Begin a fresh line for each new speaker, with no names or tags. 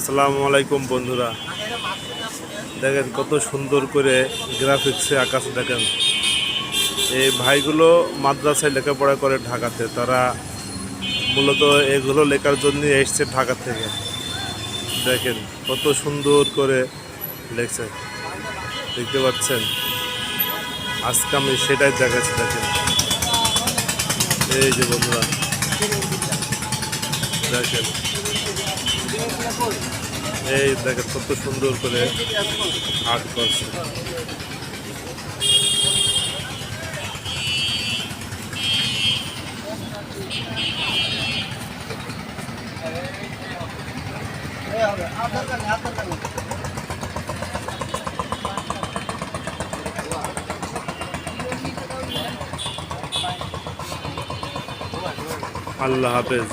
আসসালামু আলাইকুম বন্ধুরা, দেখেন কত সুন্দর করে গ্রাফিক্সে আকাশ। দেখেন এই ভাইগুলো মাদ্রাসায় লেখাপড়া করে ঢাকাতে, তারা মূলত এগুলো লেখার জন্য এসছে ঢাকা থেকে। দেখেন কত সুন্দর করে লেখছে, দেখতে পাচ্ছেন। আজকে আমি সেটাই দেখাচ্ছি। দেখেন এই যে বন্ধুরা, দেখেন এই দেখেন কত সুন্দর করে আর্ট করছে। আল্লাহ হাফেজ।